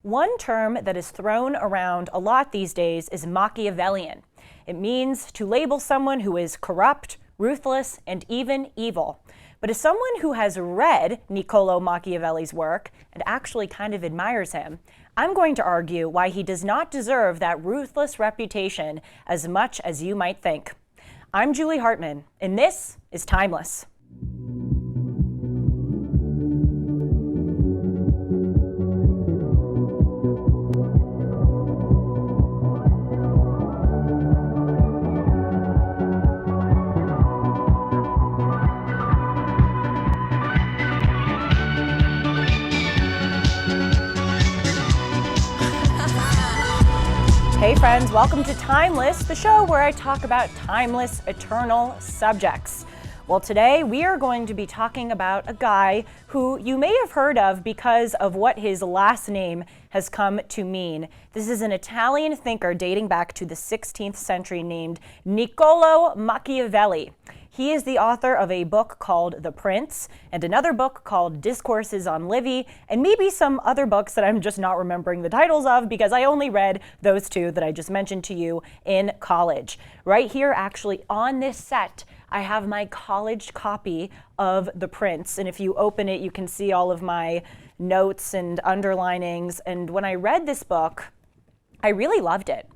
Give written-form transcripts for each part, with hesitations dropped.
One term that is thrown around a lot these days is Machiavellian. It means to label someone who is corrupt, ruthless, and even evil. But as someone who has read Niccolò Machiavelli's work and actually kind of admires him, I'm going to argue why he does not deserve that ruthless reputation as much as you might think. I'm Julie Hartman, and this is Timeless. Hey friends, welcome to Timeless, the show where I talk about timeless, eternal subjects. Well, today we are going to be talking about a guy who you may have heard of because of what his last name has come to mean. This is an Italian thinker dating back to the 16th century named Niccolò Machiavelli. He is the author of a book called The Prince and another book called Discourses on Livy, and maybe some other books that I'm just not remembering the titles of because I only read those two that I just mentioned to you in college. Right here, actually, on this set, I have my college copy of The Prince, and if you open it, you can see all of my notes and underlinings. And when I read this book, I really loved it.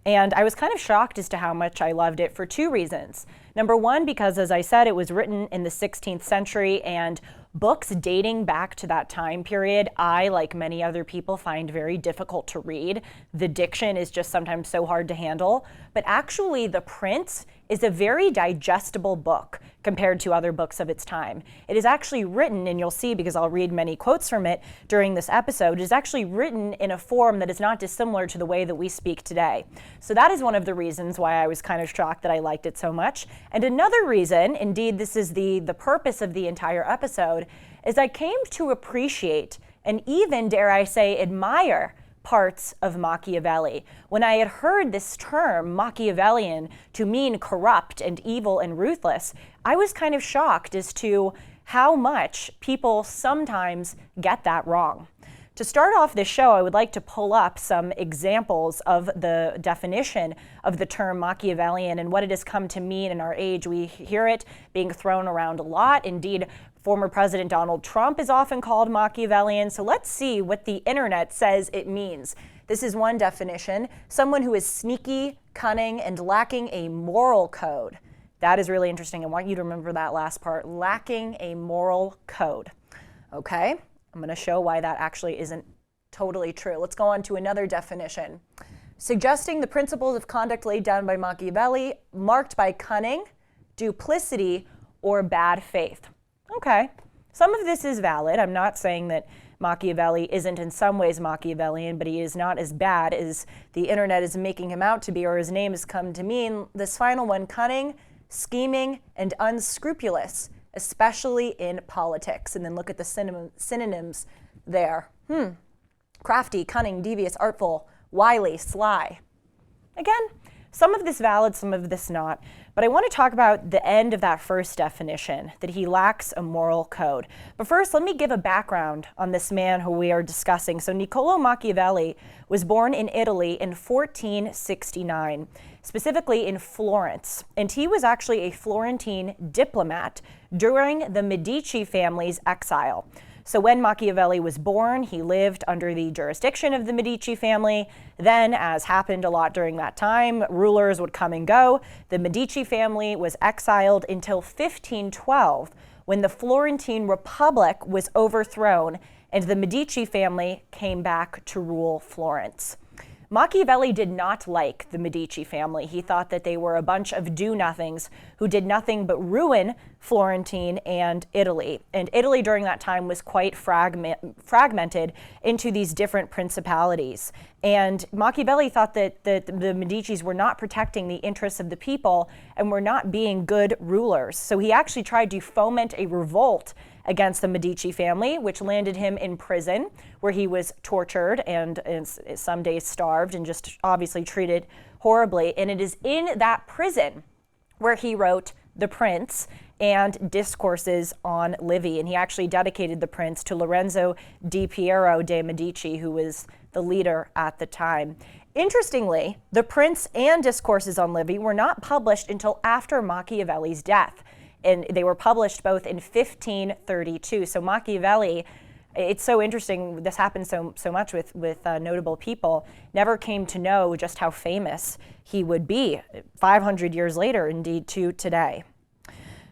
And I was kind of shocked as to how much I loved it for two reasons. Number one, because as I said, it was written in the 16th century, and books dating back to that time period, I, like many other people, find very difficult to read. The diction is just sometimes so hard to handle. But actually, The Prince is a very digestible book compared to other books of its time. It is actually written, and you'll see because I'll read many quotes from it during this episode, it is actually written in a form that is not dissimilar to the way that we speak today. So that is one of the reasons why I was kind of shocked that I liked it so much. And another reason, indeed this is the purpose of the entire episode, is I came to appreciate and even, dare I say, admire parts of Machiavelli. When I had heard this term, Machiavellian, to mean corrupt and evil and ruthless, I was kind of shocked as to how much people sometimes get that wrong. To start off this show, I would like to pull up some examples of the definition of the term Machiavellian and what it has come to mean in our age. We hear it being thrown around a lot. Indeed, former President Donald Trump is often called Machiavellian. So let's see what the internet says it means. This is one definition: someone who is sneaky, cunning, and lacking a moral code. That is really interesting. I want you to remember that last part, lacking a moral code. Okay? I'm going to show why that actually isn't totally true. Let's go on to another definition. Suggesting the principles of conduct laid down by Machiavelli, marked by cunning, duplicity, or bad faith. Okay, some of this is valid. I'm not saying that Machiavelli isn't in some ways Machiavellian, but he is not as bad as the internet is making him out to be, or his name has come to mean. This final one, cunning, scheming, and unscrupulous, especially in politics. And then look at the synonyms there. Crafty, cunning, devious, artful, wily, sly. Again, some of this valid, some of this not. But I want to talk about the end of that first definition, that he lacks a moral code. But first, let me give a background on this man who we are discussing. So Niccolò Machiavelli was born in Italy in 1469, specifically in Florence. And he was actually a Florentine diplomat during the Medici family's exile. So when Machiavelli was born, he lived under the jurisdiction of the Medici family. Then, as happened a lot during that time, rulers would come and go. The Medici family was exiled until 1512, when the Florentine Republic was overthrown and the Medici family came back to rule Florence. Machiavelli did not like the Medici family. He thought that they were a bunch of do-nothings who did nothing but ruin Florentine and Italy. And Italy during that time was quite fragmented into these different principalities. And Machiavelli thought that the Medicis were not protecting the interests of the people and were not being good rulers. So he actually tried to foment a revolt against the Medici family, which landed him in prison, where he was tortured and some days starved and just obviously treated horribly. And it is in that prison where he wrote The Prince and Discourses on Livy. And he actually dedicated The Prince to Lorenzo di Piero de' Medici, who was the leader at the time. Interestingly, The Prince and Discourses on Livy were not published until after Machiavelli's death. And they were published both in 1532. So Machiavelli, it's so interesting, this happens so much with notable people, never came to know just how famous he would be 500 years later, indeed, to today.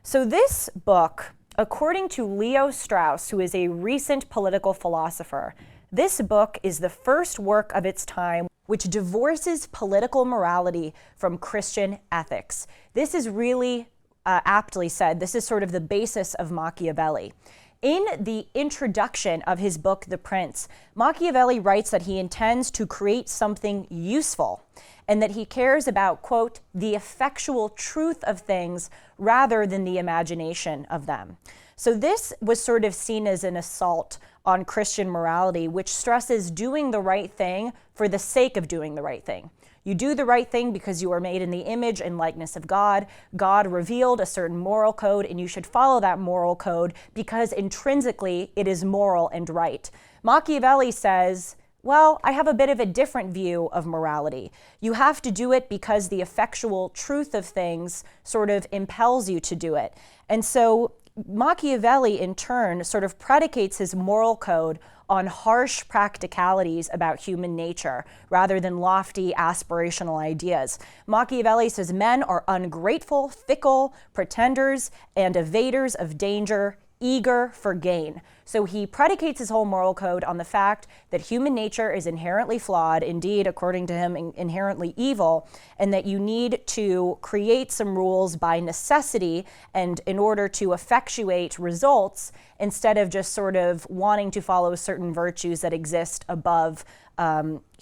So this book, according to Leo Strauss, who is a recent political philosopher, this book is the first work of its time which divorces political morality from Christian ethics. This is really aptly said. This is sort of the basis of Machiavelli. In the introduction of his book, The Prince, Machiavelli writes that he intends to create something useful and that he cares about, quote, the effectual truth of things rather than the imagination of them. So this was sort of seen as an assault on Christian morality, which stresses doing the right thing for the sake of doing the right thing. You do the right thing because you are made in the image and likeness of God. God revealed a certain moral code, and you should follow that moral code because intrinsically it is moral and right. Machiavelli says, well, I have a bit of a different view of morality. You have to do it because the effectual truth of things sort of impels you to do it. And so Machiavelli, in turn, sort of predicates his moral code on harsh practicalities about human nature rather than lofty aspirational ideas. Machiavelli says men are ungrateful, fickle, pretenders, and evaders of danger, eager for gain. So he predicates his whole moral code on the fact that human nature is inherently flawed, indeed, according to him, inherently evil, and that you need to create some rules by necessity and in order to effectuate results instead of just sort of wanting to follow certain virtues that exist above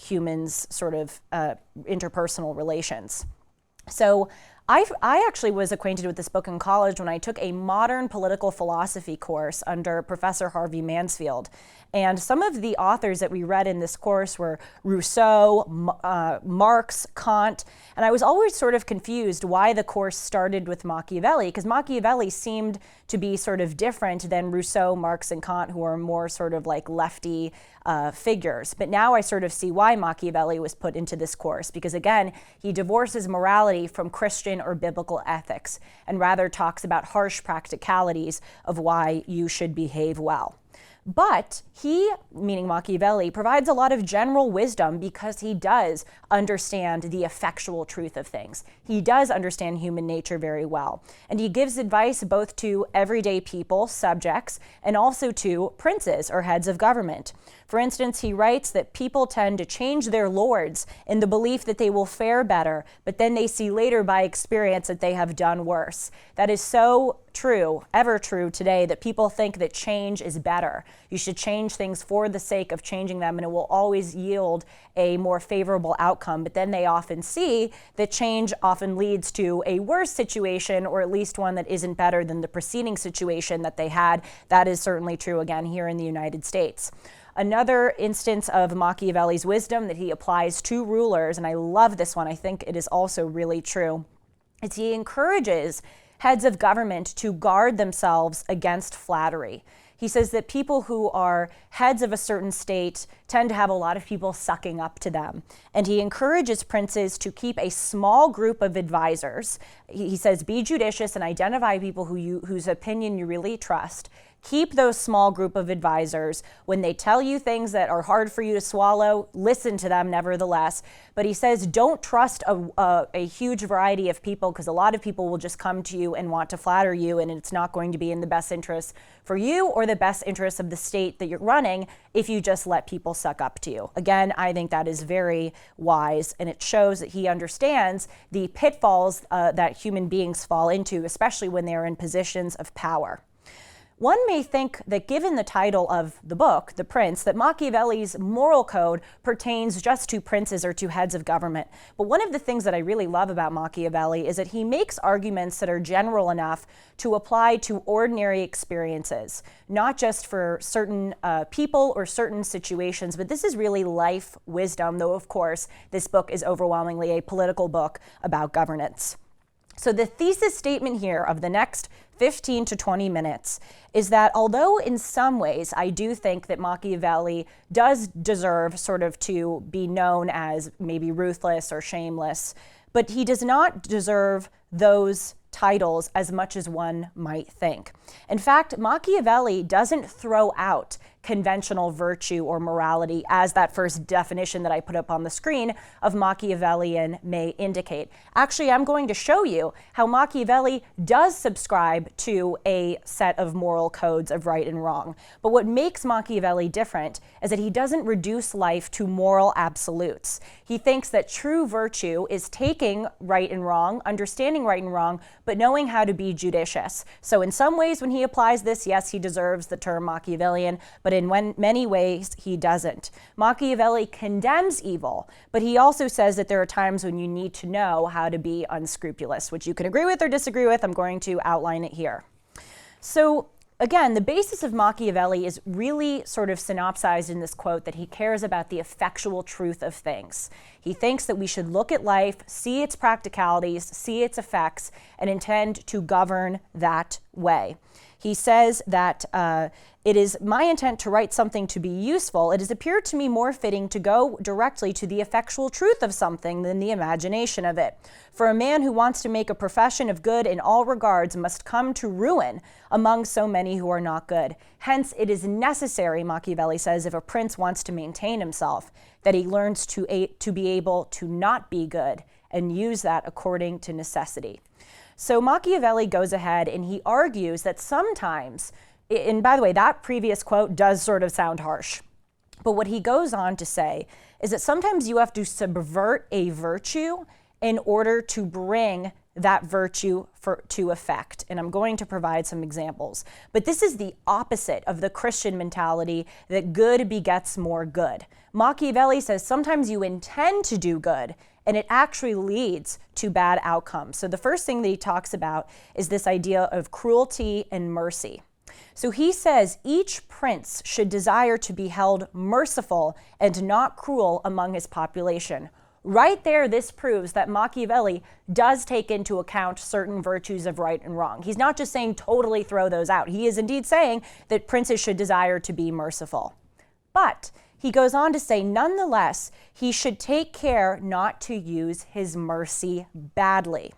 humans' sort of interpersonal relations. So I actually was acquainted with this book in college when I took a modern political philosophy course under Professor Harvey Mansfield. And some of the authors that we read in this course were Rousseau, Marx, Kant, and I was always sort of confused why the course started with Machiavelli, because Machiavelli seemed to be sort of different than Rousseau, Marx, and Kant, who are more sort of like lefty figures. But now I sort of see why Machiavelli was put into this course, because again, he divorces morality from Christian or biblical ethics and rather talks about harsh practicalities of why you should behave well. But he, meaning Machiavelli, provides a lot of general wisdom because he does understand the effectual truth of things. He does understand human nature very well. And he gives advice both to everyday people, subjects, and also to princes or heads of government. For instance, he writes that people tend to change their lords in the belief that they will fare better, but then they see later by experience that they have done worse. That is so true, ever true today, that people think that change is better. You should change things for the sake of changing them, and it will always yield a more favorable outcome. But then they often see that change often leads to a worse situation, or at least one that isn't better than the preceding situation that they had. That is certainly true again here in the United States. Another instance of Machiavelli's wisdom that he applies to rulers, and I love this one, I think it is also really true, is he encourages heads of government to guard themselves against flattery. He says that people who are heads of a certain state tend to have a lot of people sucking up to them. And he encourages princes to keep a small group of advisors. He says, be judicious and identify people whose opinion you really trust. Keep those small group of advisors. When they tell you things that are hard for you to swallow, listen to them nevertheless. But he says don't trust a huge variety of people, because a lot of people will just come to you and want to flatter you, and it's not going to be in the best interest for you or the best interest of the state that you're running if you just let people suck up to you. Again, I think that is very wise, and it shows that he understands the pitfalls that human beings fall into, especially when they're in positions of power. One may think that given the title of the book, The Prince, that Machiavelli's moral code pertains just to princes or to heads of government. But one of the things that I really love about Machiavelli is that he makes arguments that are general enough to apply to ordinary experiences, not just for certain people or certain situations, but this is really life wisdom, though of course this book is overwhelmingly a political book about governance. So the thesis statement here of the next 15 to 20 minutes is that although in some ways I do think that Machiavelli does deserve sort of to be known as maybe ruthless or shameless, but he does not deserve those titles as much as one might think. In fact, Machiavelli doesn't throw out conventional virtue or morality as that first definition that I put up on the screen of Machiavellian may indicate. Actually, I'm going to show you how Machiavelli does subscribe to a set of moral codes of right and wrong. But what makes Machiavelli different is that he doesn't reduce life to moral absolutes. He thinks that true virtue is taking right and wrong, understanding right and wrong, but knowing how to be judicious. So in some ways when he applies this, yes, he deserves the term Machiavellian, but in many ways he doesn't. Machiavelli condemns evil, but he also says that there are times when you need to know how to be unscrupulous, which you can agree with or disagree with. I'm going to outline it here. So again, the basis of Machiavelli is really sort of synopsized in this quote that he cares about the effectual truth of things. He thinks that we should look at life, see its practicalities, see its effects, and intend to govern that way. He says that it is my intent to write something to be useful. It has appeared to me more fitting to go directly to the effectual truth of something than the imagination of it. For a man who wants to make a profession of good in all regards must come to ruin among so many who are not good. Hence, it is necessary, Machiavelli says, if a prince wants to maintain himself, that he learns to be able to not be good and use that according to necessity. So Machiavelli goes ahead and he argues that sometimes, and by the way, that previous quote does sort of sound harsh, but what he goes on to say is that sometimes you have to subvert a virtue in order to bring that virtue to effect. And I'm going to provide some examples. But this is the opposite of the Christian mentality that good begets more good. Machiavelli says sometimes you intend to do good, and it actually leads to bad outcomes. So the first thing that he talks about is this idea of cruelty and mercy. So he says each prince should desire to be held merciful and not cruel among his population. Right there, this proves that Machiavelli does take into account certain virtues of right and wrong. He's not just saying totally throw those out. He is indeed saying that princes should desire to be merciful. But he goes on to say, nonetheless, he should take care not to use his mercy badly.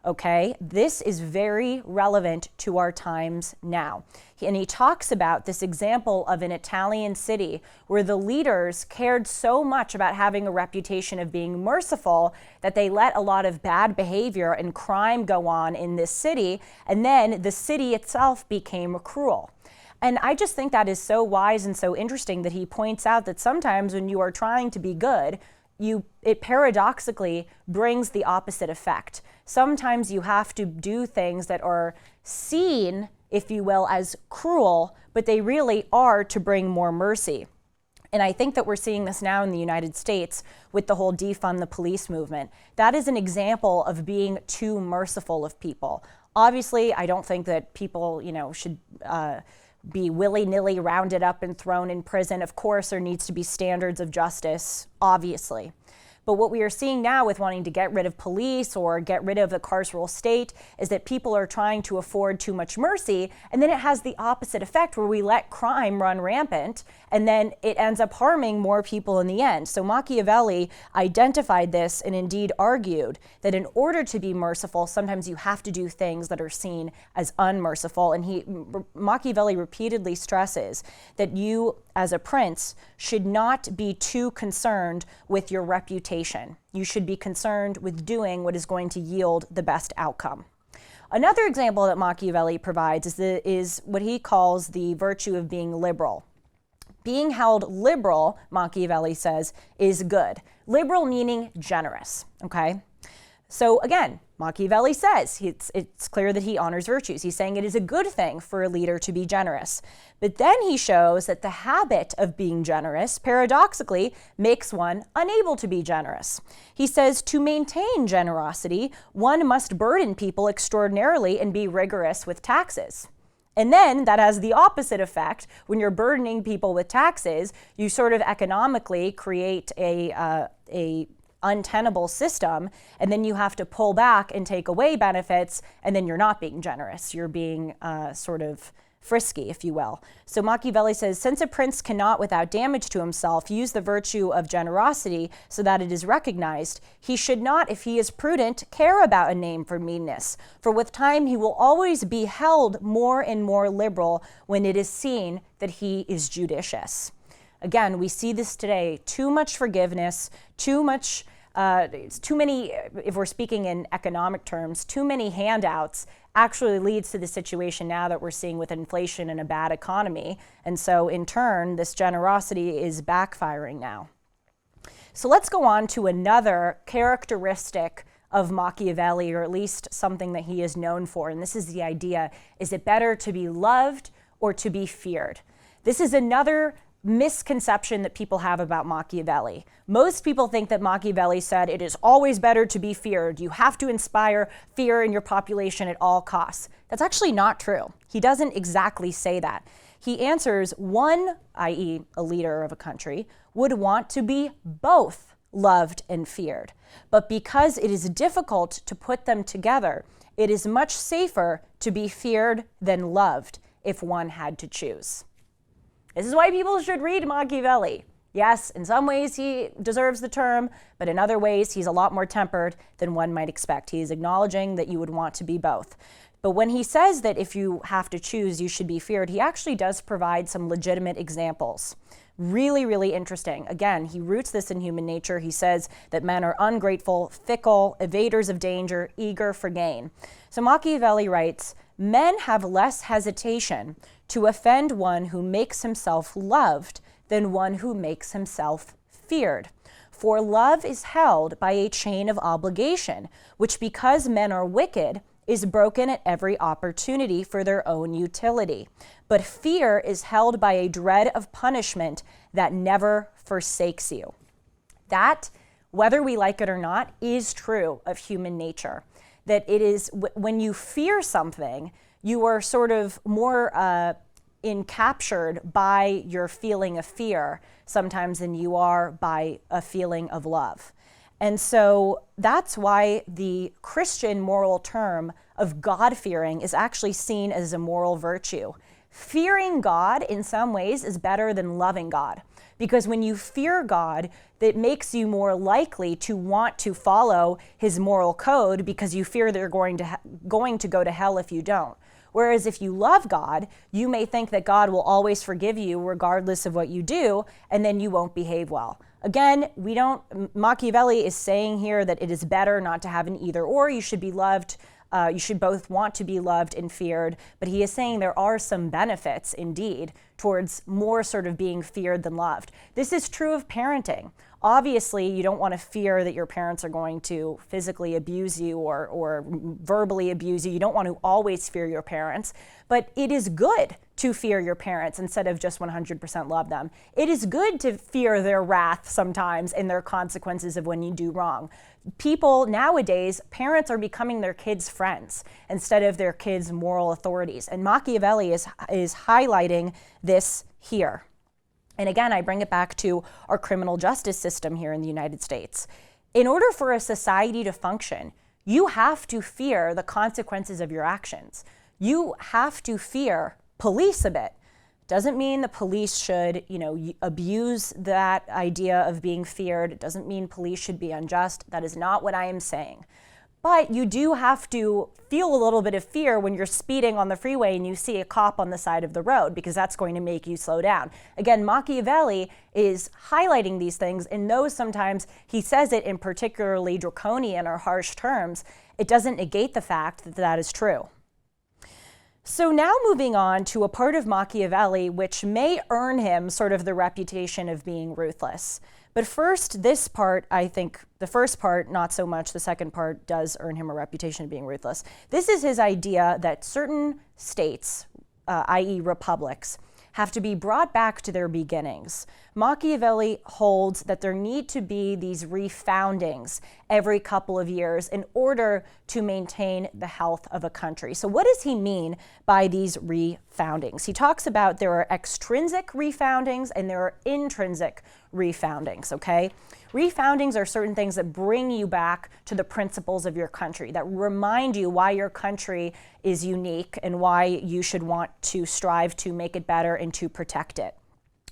Okay, this is very relevant to our times now. And he talks about this example of an Italian city where the leaders cared so much about having a reputation of being merciful that they let a lot of bad behavior and crime go on in this city, and then the city itself became cruel. And I just think that is so wise and so interesting that he points out that sometimes when you are trying to be good, it paradoxically brings the opposite effect. Sometimes you have to do things that are seen, if you will, as cruel, but they really are to bring more mercy. And I think that we're seeing this now in the United States with the whole defund the police movement. That is an example of being too merciful of people. Obviously, I don't think that people, should be willy-nilly rounded up and thrown in prison. Of course, there needs to be standards of justice, obviously. But what we are seeing now with wanting to get rid of police or get rid of the carceral state is that people are trying to afford too much mercy, and then it has the opposite effect where we let crime run rampant, and then it ends up harming more people in the end. So Machiavelli identified this and indeed argued that in order to be merciful, sometimes you have to do things that are seen as unmerciful. And Machiavelli repeatedly stresses that you, as a prince, should not be too concerned with your reputation. You should be concerned with doing what is going to yield the best outcome. Another example that Machiavelli provides is what he calls the virtue of being liberal. Being held liberal, Machiavelli says, is good. Liberal meaning generous, okay? So again, Machiavelli says it's clear that he honors virtues. He's saying it is a good thing for a leader to be generous. But then he shows that the habit of being generous, paradoxically, makes one unable to be generous. He says to maintain generosity, one must burden people extraordinarily and be rigorous with taxes. And then that has the opposite effect. When you're burdening people with taxes, you sort of economically create a untenable system, and then you have to pull back and take away benefits, and then you're not being generous. You're being sort of frisky, if you will. So Machiavelli says, since a prince cannot, without damage to himself, use the virtue of generosity so that it is recognized, he should not, if he is prudent, care about a name for meanness. For with time he will always be held more and more liberal when it is seen that he is judicious. Again, we see this today. Too much forgiveness, too much, too many, if we're speaking in economic terms, too many handouts actually leads to the situation now that we're seeing with inflation and a bad economy. And so in turn, this generosity is backfiring now. So let's go on to another characteristic of Machiavelli, or at least something that he is known for. And this is the idea, is it better to be loved or to be feared? This is another misconception that people have about Machiavelli. Most people think that Machiavelli said it is always better to be feared. You have to inspire fear in your population at all costs. That's actually not true. He doesn't exactly say that. He answers one, i.e. a leader of a country, would want to be both loved and feared. But because it is difficult to put them together, it is much safer to be feared than loved if one had to choose. This is why people should read Machiavelli. Yes, in some ways he deserves the term, but in other ways he's a lot more tempered than one might expect. He is acknowledging that you would want to be both. But when he says that if you have to choose, you should be feared, he actually does provide some legitimate examples. Really, really interesting. Again, he roots this in human nature. He says that men are ungrateful, fickle, evaders of danger, eager for gain. So Machiavelli writes, men have less hesitation to offend one who makes himself loved than one who makes himself feared. For love is held by a chain of obligation, which because men are wicked, is broken at every opportunity for their own utility. But fear is held by a dread of punishment that never forsakes you. That, whether we like it or not, is true of human nature. That it is, when you fear something, you are sort of more encaptured by your feeling of fear sometimes than you are by a feeling of love. And so that's why the Christian moral term of God-fearing is actually seen as a moral virtue. Fearing God in some ways is better than loving God, because when you fear God, that makes you more likely to want to follow his moral code because you fear they're going to go to hell if you don't. Whereas if you love God, you may think that God will always forgive you regardless of what you do, and then you won't behave well. Again, Machiavelli is saying here that it is better not to have an either or. You should be loved. You should both want to be loved and feared. But he is saying there are some benefits indeed towards more sort of being feared than loved. This is true of parenting. Obviously, you don't want to fear that your parents are going to physically abuse you or verbally abuse you. You don't want to always fear your parents, but it is good to fear your parents instead of just 100% love them. It is good to fear their wrath sometimes and their consequences of when you do wrong. People nowadays, parents are becoming their kids' friends instead of their kids' moral authorities. And Machiavelli is highlighting this here. And again, I bring it back to our criminal justice system here in the United States. In order for a society to function, you have to fear the consequences of your actions. You have to fear police a bit. Doesn't mean the police should, abuse that idea of being feared. It doesn't mean police should be unjust. That is not what I am saying. But you do have to feel a little bit of fear when you're speeding on the freeway and you see a cop on the side of the road, because that's going to make you slow down. Again, Machiavelli is highlighting these things, and knows sometimes he says it in particularly draconian or harsh terms. It doesn't negate the fact that that is true. So now moving on to a part of Machiavelli which may earn him sort of the reputation of being ruthless. But first, this part, I think, the first part, not so much. The second part does earn him a reputation of being ruthless. This is his idea that certain states, i.e. republics, have to be brought back to their beginnings. Machiavelli holds that there need to be these refoundings every couple of years in order to maintain the health of a country. So what does he mean by these refoundings? He talks about there are extrinsic refoundings and there are intrinsic refoundings, okay? Refoundings are certain things that bring you back to the principles of your country, that remind you why your country is unique and why you should want to strive to make it better and to protect it.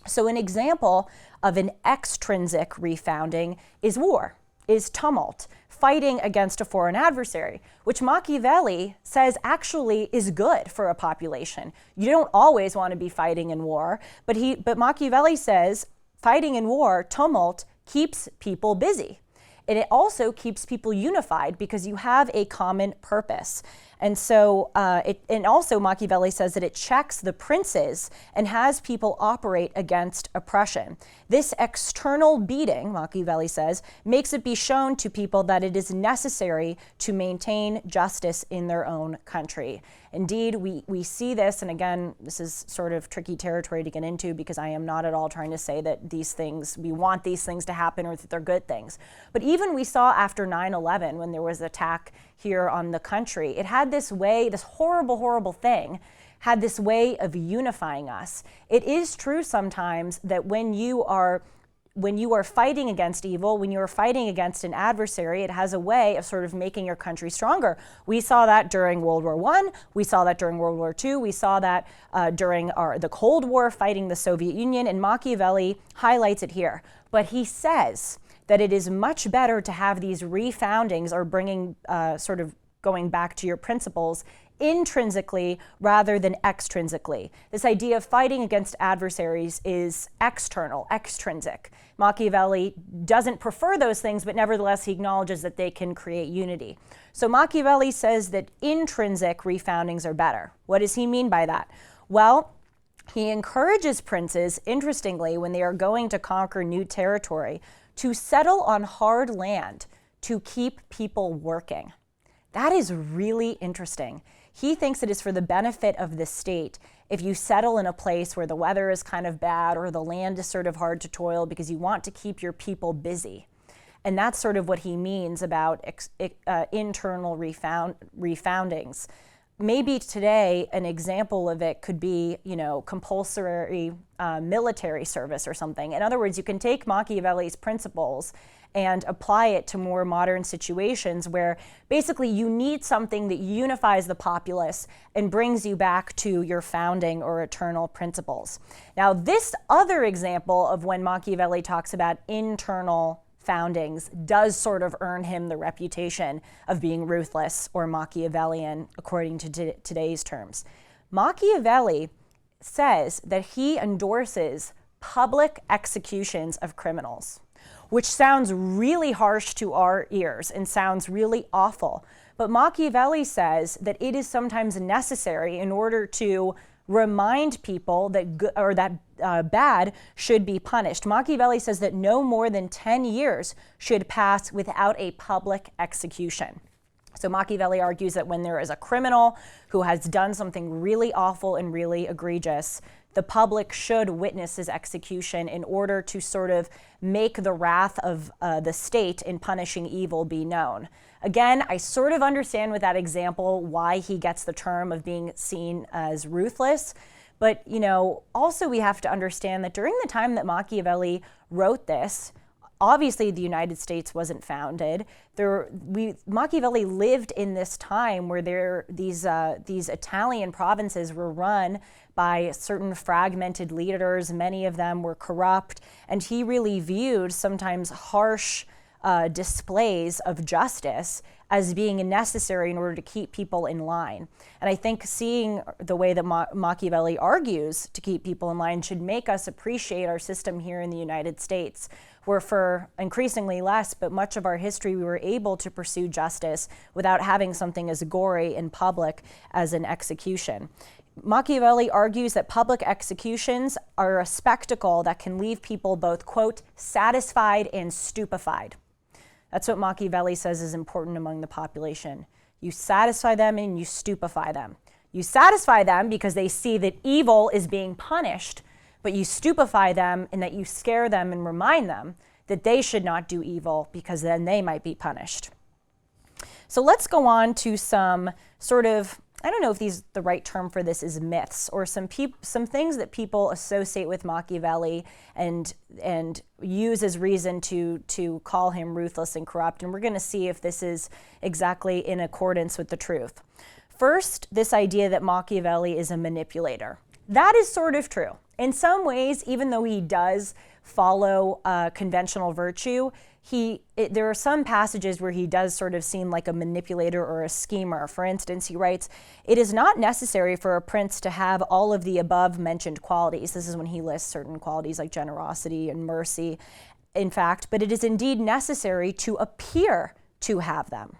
So an example of an extrinsic refounding is war, is tumult, fighting against a foreign adversary, which Machiavelli says actually is good for a population. You don't always want to be fighting in war, but Machiavelli says fighting in war, tumult, keeps people busy. And it also keeps people unified because you have a common purpose. And so, and also Machiavelli says that it checks the princes and has people operate against oppression. This external beating, Machiavelli says, makes it be shown to people that it is necessary to maintain justice in their own country. Indeed, we see this, and again, this is sort of tricky territory to get into because I am not at all trying to say that these things, we want these things to happen or that they're good things. But even we saw after 9/11 when there was an attack here on the country, it had this way, this horrible, horrible thing, had this way of unifying us. It is true sometimes that when you are fighting against evil, when you are fighting against an adversary, it has a way of sort of making your country stronger. We saw that during World War I, we saw that during World War II, we saw that during the Cold War fighting the Soviet Union, and Machiavelli highlights it here. But he says that it is much better to have these refoundings or bringing sort of going back to your principles intrinsically rather than extrinsically. This idea of fighting against adversaries is external, extrinsic. Machiavelli doesn't prefer those things, but nevertheless he acknowledges that they can create unity. So Machiavelli says that intrinsic refoundings are better. What does he mean by that? Well, he encourages princes, interestingly, when they are going to conquer new territory, to settle on hard land to keep people working. That is really interesting. He thinks it is for the benefit of the state if you settle in a place where the weather is kind of bad or the land is sort of hard to toil because you want to keep your people busy. And that's sort of what he means about internal refoundings. Maybe today an example of it could be, compulsory military service or something. In other words, you can take Machiavelli's principles and apply it to more modern situations where basically you need something that unifies the populace and brings you back to your founding or eternal principles. Now, this other example of when Machiavelli talks about internal foundings does sort of earn him the reputation of being ruthless or Machiavellian, according to today's terms. Machiavelli says that he endorses public executions of criminals, which sounds really harsh to our ears and sounds really awful. But Machiavelli says that it is sometimes necessary in order to remind people that bad should be punished. Machiavelli says that no more than 10 years should pass without a public execution. So Machiavelli argues that when there is a criminal who has done something really awful and really egregious, the public should witness his execution in order to sort of make the wrath of the state in punishing evil be known. Again, I sort of understand with that example why he gets the term of being seen as ruthless. But, also we have to understand that during the time that Machiavelli wrote this, obviously the United States wasn't founded. Machiavelli lived in this time where these Italian provinces were run by certain fragmented leaders. Many of them were corrupt, and he really viewed sometimes harsh displays of justice as being necessary in order to keep people in line. And I think seeing the way that Machiavelli argues to keep people in line should make us appreciate our system here in the United States, where for increasingly less, but much of our history, we were able to pursue justice without having something as gory in public as an execution. Machiavelli argues that public executions are a spectacle that can leave people both, quote, satisfied and stupefied. That's what Machiavelli says is important among the population. You satisfy them and you stupefy them. You satisfy them because they see that evil is being punished, but you stupefy them in that you scare them and remind them that they should not do evil because then they might be punished. So let's go on to some sort of, I don't know if the right term for this is myths, or some things that people associate with Machiavelli and use as reason to call him ruthless and corrupt. And we're going to see if this is exactly in accordance with the truth. First, this idea that Machiavelli is a manipulator. That is sort of true. In some ways, even though he does follow conventional virtue, there are some passages where he does sort of seem like a manipulator or a schemer. For instance, he writes, "It is not necessary for a prince to have all of the above mentioned qualities." This is when he lists certain qualities like generosity and mercy, in fact, "but it is indeed necessary to appear to have them."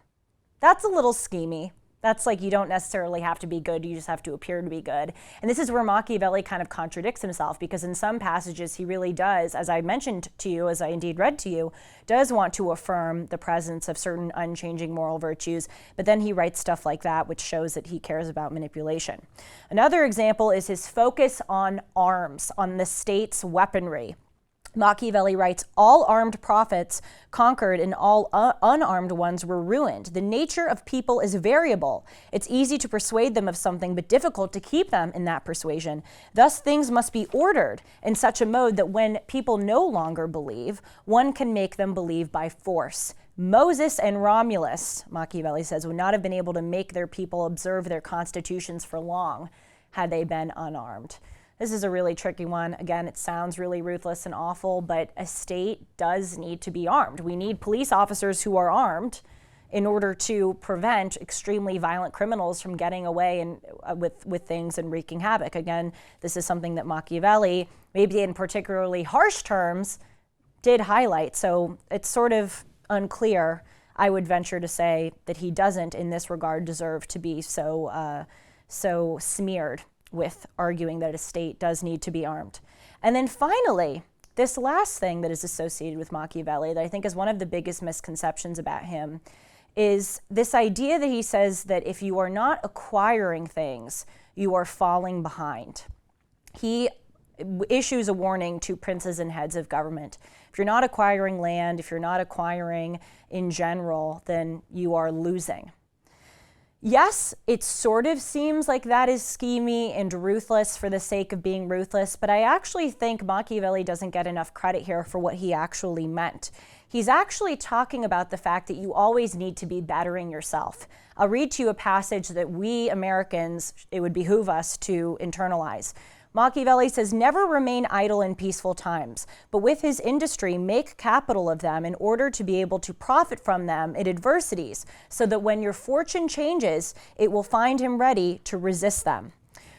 That's a little schemy. That's like, you don't necessarily have to be good, you just have to appear to be good. And this is where Machiavelli kind of contradicts himself, because in some passages he really does, as I mentioned to you, as I indeed read to you, does want to affirm the presence of certain unchanging moral virtues, but then he writes stuff like that, which shows that he cares about manipulation. Another example is his focus on arms, on the state's weaponry. Machiavelli writes, "All armed prophets conquered and all unarmed ones were ruined. The nature of people is variable. It's easy to persuade them of something, but difficult to keep them in that persuasion. Thus things must be ordered in such a mode that when people no longer believe, one can make them believe by force. Moses and Romulus," Machiavelli says, "would not have been able to make their people observe their constitutions for long had they been unarmed." This is a really tricky one. Again, it sounds really ruthless and awful, but a state does need to be armed. We need police officers who are armed in order to prevent extremely violent criminals from getting away and with things and wreaking havoc. Again, this is something that Machiavelli, maybe in particularly harsh terms, did highlight. So it's sort of unclear. I would venture to say that he doesn't, in this regard, deserve to be so smeared with arguing that a state does need to be armed. And then finally, this last thing that is associated with Machiavelli that I think is one of the biggest misconceptions about him is this idea that he says that if you are not acquiring things, you are falling behind. He issues a warning to princes and heads of government. If you're not acquiring land, if you're not acquiring in general, then you are losing. Yes, it sort of seems like that is schemy and ruthless for the sake of being ruthless, but I actually think Machiavelli doesn't get enough credit here for what he actually meant. He's actually talking about the fact that you always need to be bettering yourself. I'll read to you a passage that we Americans, it would behoove us to internalize. Machiavelli says, "Never remain idle in peaceful times, but with his industry make capital of them in order to be able to profit from them in adversities, so that when your fortune changes, it will find him ready to resist them."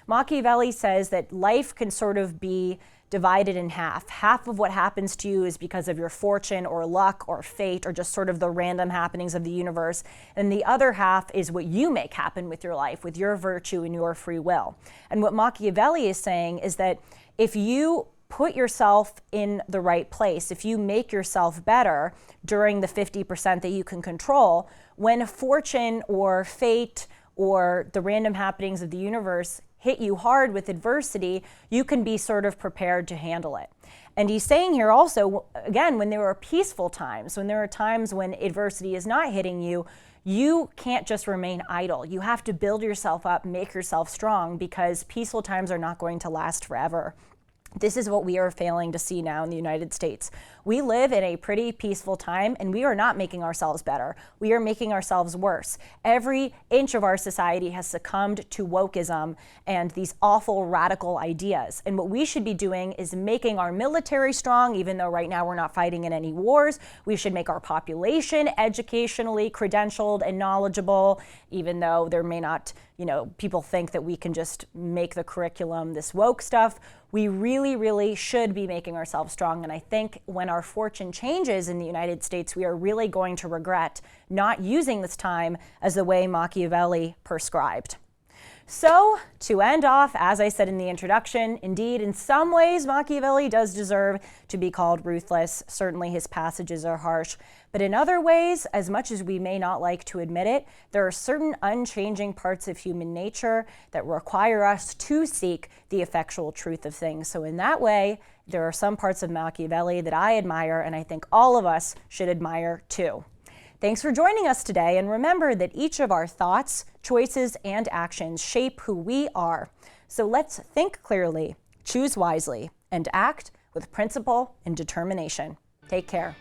Machiavelli says that life can sort of be divided in half. Half of what happens to you is because of your fortune or luck or fate or just sort of the random happenings of the universe. And the other half is what you make happen with your life, with your virtue and your free will. And what Machiavelli is saying is that if you put yourself in the right place, if you make yourself better during the 50% that you can control, when fortune or fate or the random happenings of the universe hit you hard with adversity, you can be sort of prepared to handle it. And he's saying here also, again, when there are peaceful times, when there are times when adversity is not hitting you, you can't just remain idle. You have to build yourself up, make yourself strong, because peaceful times are not going to last forever. This is what we are failing to see now in the United States. We live in a pretty peaceful time, and we are not making ourselves better. We are making ourselves worse. Every inch of our society has succumbed to wokeism and these awful radical ideas. And what we should be doing is making our military strong, even though right now we're not fighting in any wars. We should make our population educationally credentialed and knowledgeable, even though there may not, people think that we can just make the curriculum this woke stuff. We really, really should be making ourselves strong. And I think when our fortune changes in the United States, we are really going to regret not using this time as the way Machiavelli prescribed. So, to end off, as I said in the introduction, indeed, in some ways, Machiavelli does deserve to be called ruthless. Certainly his passages are harsh. But in other ways, as much as we may not like to admit it, there are certain unchanging parts of human nature that require us to seek the effectual truth of things. So in that way, there are some parts of Machiavelli that I admire, and I think all of us should admire too. Thanks for joining us today, and remember that each of our thoughts, choices, and actions shape who we are. So let's think clearly, choose wisely, and act with principle and determination. Take care.